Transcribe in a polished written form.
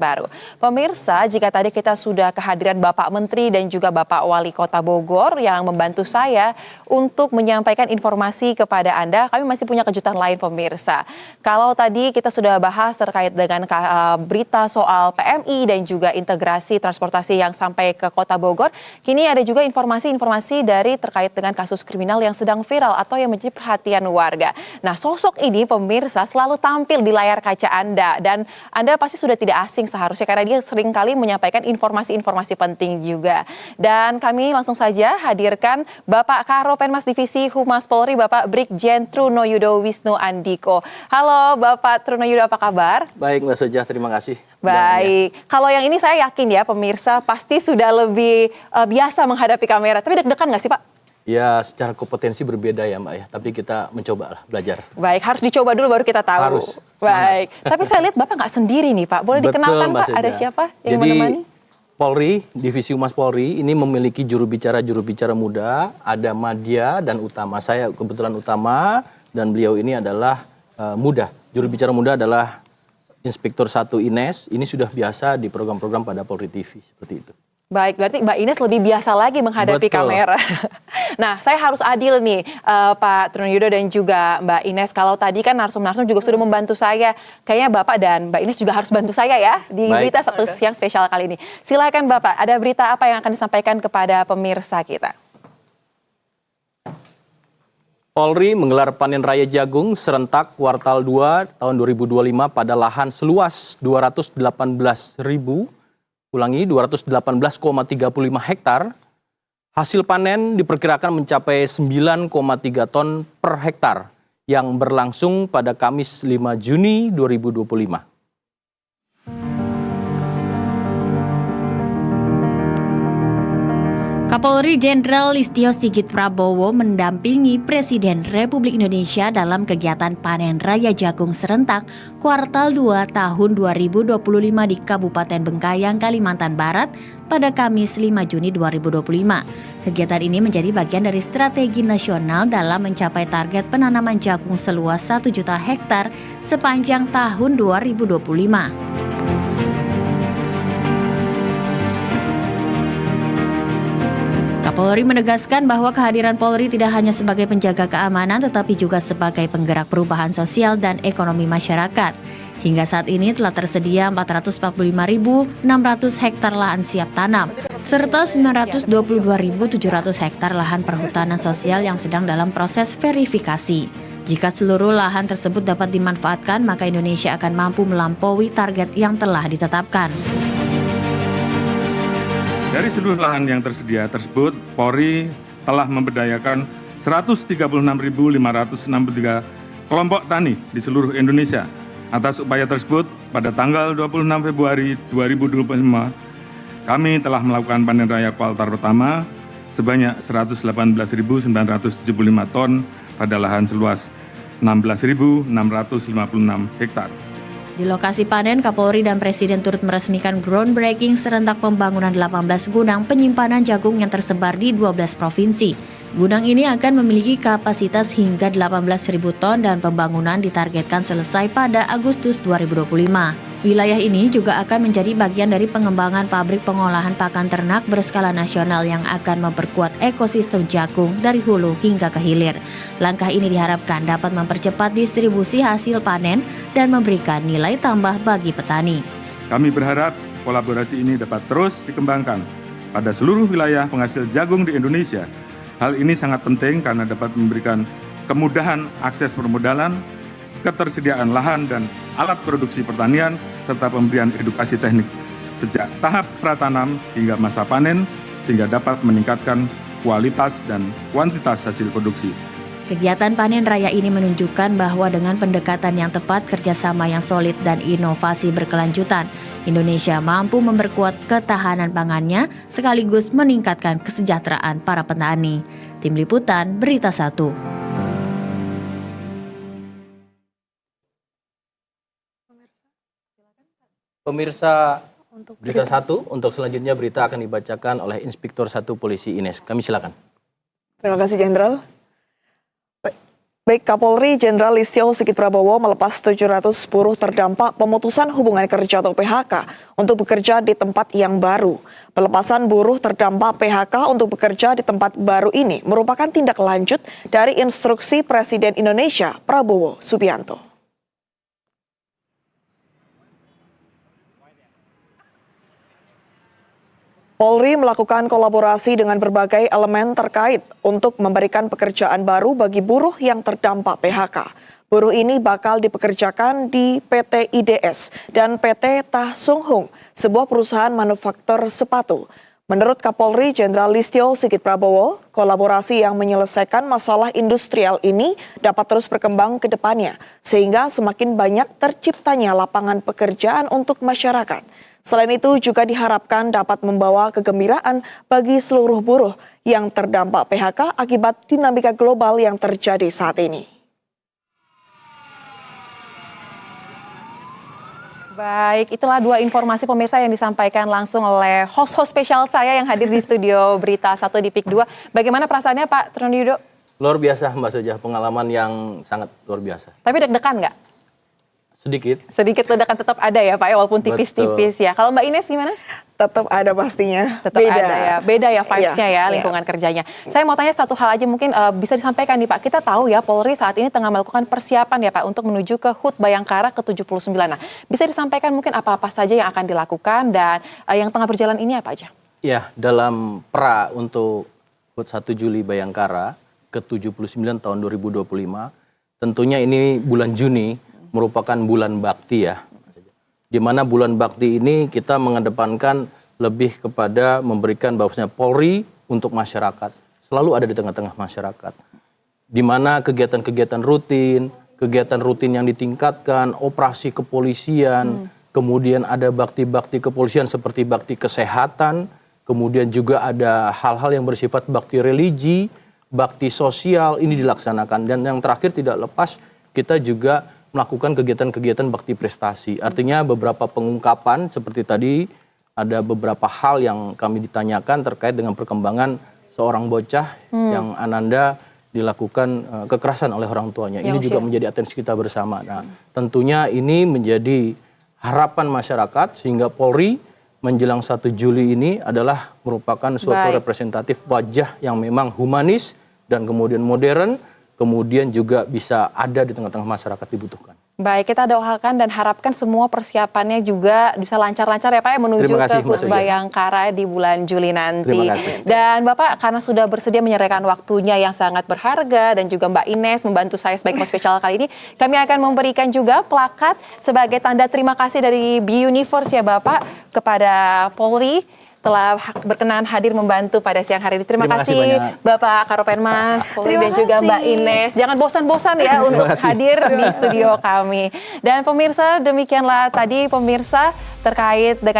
Baru. Pemirsa, jika tadi kita sudah kehadiran Bapak Menteri dan juga Bapak Wali Kota Bogor yang membantu saya untuk menyampaikan informasi kepada Anda, kami masih punya kejutan lain pemirsa. Kalau tadi kita sudah bahas terkait dengan berita soal PMI dan juga integrasi transportasi yang sampai ke Kota Bogor, kini ada juga informasi-informasi dari terkait dengan kasus kriminal yang sedang viral atau yang menjadi perhatian warga. Nah, sosok ini pemirsa selalu tampil di layar kaca Anda dan Anda pasti sudah tidak asing seharusnya karena dia sering kali menyampaikan informasi-informasi penting juga. Dan kami langsung saja hadirkan Bapak Karopenmas Divisi Humas Polri, Bapak Brigjen Trunoyudo Wisnu Andiko. Halo Bapak Trunoyudo, apa kabar? Baik Mbak Soja, terima kasih. Baik, kalau yang ini saya yakin ya pemirsa pasti sudah lebih biasa menghadapi kamera. Tapi deg-degan nggak sih Pak? Ya, secara kompetensi berbeda ya Mbak ya, tapi kita mencoba lah belajar. Baik, harus dicoba dulu baru kita tahu. Harus. Baik, tapi saya lihat Bapak nggak sendiri nih Pak. Boleh dikenalkan Pak, ada siapa yang menemani? Polri, Divisi Humas Polri ini memiliki juru bicara muda, ada Madya dan Utama. Saya kebetulan Utama dan beliau ini adalah muda. Juru bicara muda adalah Inspektur 1 Ines, ini sudah biasa di program-program pada Polri TV, seperti itu. Baik, berarti Mbak Ines lebih biasa lagi menghadapi kamera. Nah, saya harus adil nih Pak Trunoyudo dan juga Mbak Ines. Kalau tadi kan narsum-narsum juga sudah membantu saya. Kayaknya Bapak dan Mbak Ines juga harus bantu saya ya di berita satu siang spesial kali ini. Silakan Bapak, ada berita apa yang akan disampaikan kepada pemirsa kita? Polri menggelar panen raya jagung serentak kuartal 2 tahun 2025 pada lahan seluas 218.000 218,35 hektar. Hasil panen diperkirakan mencapai 9,3 ton per hektar yang berlangsung pada Kamis 5 Juni 2025. Kapolri Jenderal Listio Sigit Prabowo mendampingi Presiden Republik Indonesia dalam kegiatan panen raya jagung serentak kuartal 2 tahun 2025 di Kabupaten Bengkayang, Kalimantan Barat pada Kamis 5 Juni 2025. Kegiatan ini menjadi bagian dari strategi nasional dalam mencapai target penanaman jagung seluas 1 juta hektar sepanjang tahun 2025. Kapolri menegaskan bahwa kehadiran Polri tidak hanya sebagai penjaga keamanan tetapi juga sebagai penggerak perubahan sosial dan ekonomi masyarakat. Hingga saat ini telah tersedia 445.600 hektar lahan siap tanam, serta 922.700 hektar lahan perhutanan sosial yang sedang dalam proses verifikasi. Jika seluruh lahan tersebut dapat dimanfaatkan, maka Indonesia akan mampu melampaui target yang telah ditetapkan. Dari seluruh lahan yang tersedia tersebut, Polri telah memberdayakan 136.563 kelompok tani di seluruh Indonesia. Atas upaya tersebut, pada tanggal 26 Februari 2025, kami telah melakukan panen raya kuartal pertama sebanyak 118.975 ton pada lahan seluas 16.656 hektar. Di lokasi panen, Kapolri dan Presiden turut meresmikan groundbreaking serentak pembangunan 18 gudang penyimpanan jagung yang tersebar di 12 provinsi. Gudang ini akan memiliki kapasitas hingga 18.000 ton dan pembangunan ditargetkan selesai pada Agustus 2025. Wilayah ini juga akan menjadi bagian dari pengembangan pabrik pengolahan pakan ternak berskala nasional yang akan memperkuat ekosistem jagung dari hulu hingga ke hilir. Langkah ini diharapkan dapat mempercepat distribusi hasil panen dan memberikan nilai tambah bagi petani. Kami berharap kolaborasi ini dapat terus dikembangkan pada seluruh wilayah penghasil jagung di Indonesia. Hal ini sangat penting karena dapat memberikan kemudahan akses permodalan, ketersediaan lahan dan alat produksi pertanian, serta pemberian edukasi teknik sejak tahap pratanam hingga masa panen, sehingga dapat meningkatkan kualitas dan kuantitas hasil produksi. Kegiatan panen raya ini menunjukkan bahwa dengan pendekatan yang tepat, kerjasama yang solid, dan inovasi berkelanjutan, Indonesia mampu memperkuat ketahanan pangannya sekaligus meningkatkan kesejahteraan para petani. Tim Liputan, Berita 1. Pemirsa Berita 1, untuk selanjutnya berita akan dibacakan oleh Inspektur 1 Polisi Ines. Kami silakan. Terima kasih Jenderal. Baik, Kapolri Jenderal Listio Sigit Prabowo melepas 700 buruh terdampak pemutusan hubungan kerja atau PHK untuk bekerja di tempat yang baru. Pelepasan buruh terdampak PHK untuk bekerja di tempat baru ini merupakan tindak lanjut dari instruksi Presiden Indonesia Prabowo Subianto. Polri melakukan kolaborasi dengan berbagai elemen terkait untuk memberikan pekerjaan baru bagi buruh yang terdampak PHK. Buruh ini bakal dipekerjakan di PT IDS dan PT Tah Sung Hung, sebuah perusahaan manufaktur sepatu. Menurut Kapolri Jenderal Listio Sigit Prabowo, kolaborasi yang menyelesaikan masalah industrial ini dapat terus berkembang ke depannya, sehingga semakin banyak terciptanya lapangan pekerjaan untuk masyarakat. Selain itu juga diharapkan dapat membawa kegembiraan bagi seluruh buruh yang terdampak PHK akibat dinamika global yang terjadi saat ini. Baik, itulah dua informasi pemirsa yang disampaikan langsung oleh host-host spesial saya yang hadir di studio Berita 1 di PIK 2. Bagaimana perasaannya Pak Trondiyudo? Luar biasa Mbak Sojah, pengalaman yang sangat luar biasa. Tapi deg-degan nggak? Sedikit. Sedikit ledakan tetap ada ya Pak ya, walaupun tipis-tipis ya. Kalau Mbak Ines gimana? Tetap ada pastinya. Tetap ada ya, beda ya vibes-nya ya, lingkungan kerjanya. Saya mau tanya satu hal aja mungkin bisa disampaikan nih Pak. Kita tahu ya Polri saat ini tengah melakukan persiapan ya Pak untuk menuju ke HUT Bayangkara ke-79. Nah, bisa disampaikan mungkin apa-apa saja yang akan dilakukan dan yang tengah berjalan ini apa aja? Ya, dalam pra untuk HUT 1 Juli Bayangkara ke-79 tahun 2025, tentunya ini bulan Juni merupakan bulan bakti ya. Di mana bulan bakti ini kita mengedepankan lebih kepada memberikan bahwasanya Polri untuk masyarakat. Selalu ada di tengah-tengah masyarakat. Di mana kegiatan-kegiatan rutin yang ditingkatkan, operasi kepolisian, kemudian ada bakti-bakti kepolisian seperti bakti kesehatan, kemudian juga ada hal-hal yang bersifat bakti religi, bakti sosial, ini dilaksanakan. Dan yang terakhir tidak lepas kita juga melakukan kegiatan-kegiatan bakti prestasi. Artinya beberapa pengungkapan seperti tadi ada beberapa hal yang kami ditanyakan terkait dengan perkembangan seorang bocah yang ananda dilakukan kekerasan oleh orang tuanya. Ini juga menjadi atensi kita bersama. Nah, tentunya ini menjadi harapan masyarakat sehingga Polri menjelang 1 Juli ini adalah merupakan suatu representatif wajah yang memang humanis dan kemudian modern, kemudian juga bisa ada di tengah-tengah masyarakat dibutuhkan. Baik, kita doakan dan harapkan semua persiapannya juga bisa lancar-lancar ya Pak ya menuju ke HUT Bayangkara di bulan Juli nanti. Terima kasih. Dan Bapak karena sudah bersedia menyerahkan waktunya yang sangat berharga dan juga Mbak Ines membantu saya sebagai host spesial kali ini, kami akan memberikan juga plakat sebagai tanda terima kasih dari B-Universe ya Bapak kepada Polri telah berkenan hadir membantu pada siang hari ini. Terima kasih Bapak Karopenmas, Polri dan juga Mbak Ines. Jangan bosan-bosan ya untuk hadir di studio kami. Dan pemirsa, demikianlah tadi pemirsa terkait dengan